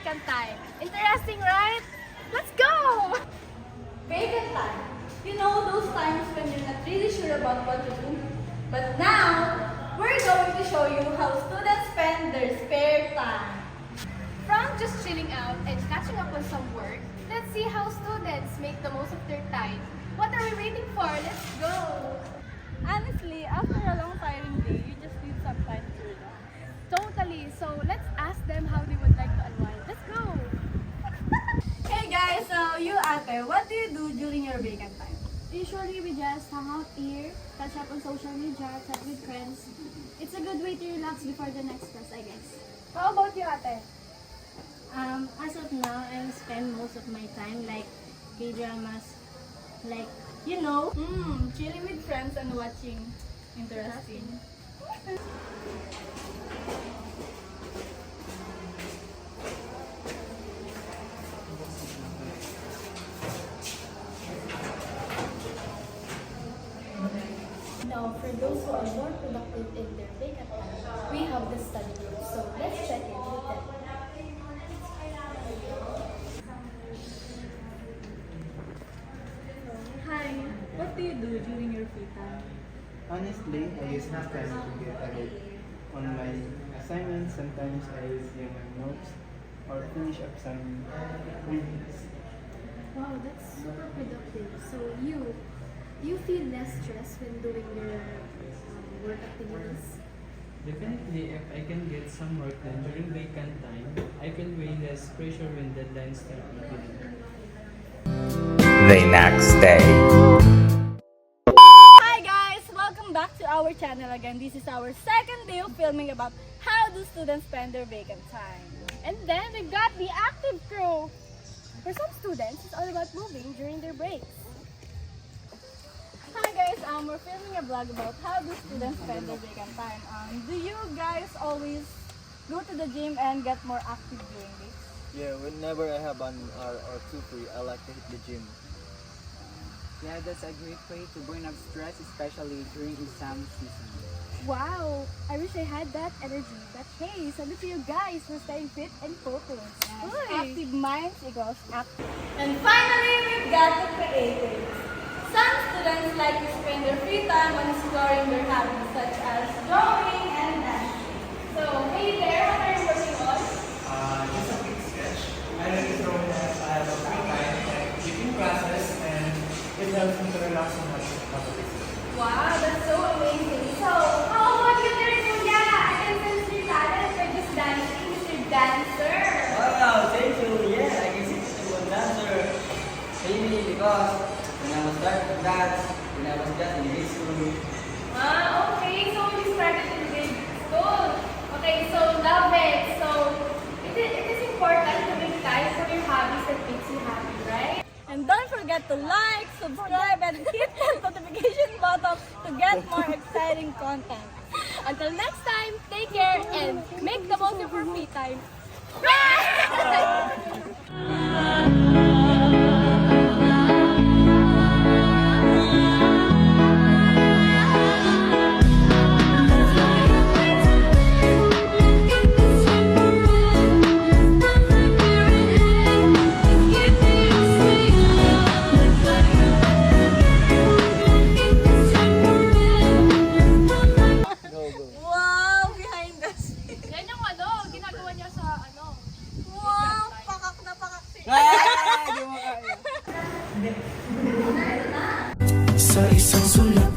vacant time. Interesting, right? Let's go! Vacant time. You know those times when you're not really sure about what to do? But now, we're going to show you how students spend their spare time. From just chilling out and catching up on some work, let's see how students make the most of their time. What are we waiting for? Let's go! Honestly, after a long tiring day, you just need some time to relax. Totally. So let's ask them how they would like to unwind. Let's go! Hey guys, so you ate, what do you do during your vacant time? Usually we just hang out here, catch up on social media, chat with friends. It's a good way to relax before the next class, I guess. How about you ate? As of now, I spend most of my time like K-dramas, like, you know. Chilling with friends and watching. Interesting. Now, for those who are more productive in their vacant time, we have the study group. So let's check in with them. Hi, what do you do during your free time? Honestly, I use this time to get ahead on my assignments. Sometimes I review my notes or finish up some readings. Wow, that's super productive. So you feel less stress when doing your work activities? Definitely, if I can get some work done during vacant time, I feel way less pressure when deadlines start beginning. The next day. Hi guys! Welcome back to our channel again. This is our second day of filming about how do students spend their vacant time. And then we got the active crew. For some students, it's all about moving during their breaks. Hi guys, we're filming a vlog about how do students spend their vacant time. Do you guys always go to the gym and get more active during this? Yeah, whenever I have an hour or two free, I like to hit the gym. Yeah, that's a great way to burn up stress, especially during exam season. Wow, I wish I had that energy. But hey, salute to you guys for staying fit and focused. Active minds equals active. And finally, we've got the creatives. Some students like to spend their free time on exploring their hobbies such as drawing and dancing. So, hey there, what are you working on? Just a quick sketch. I really throw that I have a free time and keeping classes, and it helps me to relax so much. Wow, that's so amazing. So, how about you there, Julia? I can sense your talent for this dancing, Mr. Dancer. Wow, thank you. Yeah, I can see a good dancer. Maybe because when I was starting to dance, when I was just in grade school. Okay, so you started in grade school. Okay, so love it. So, it is important to make time for your hobbies that makes you happy, right? And don't forget to like, subscribe, and hit the notification button to get more exciting content. Until next time, take care and make the most of your free time. Wow, behind the scenes. Yan yung ginagawa niya sa Wow, pakak na pakak si Ah, di mo kaya. Sa isang sulat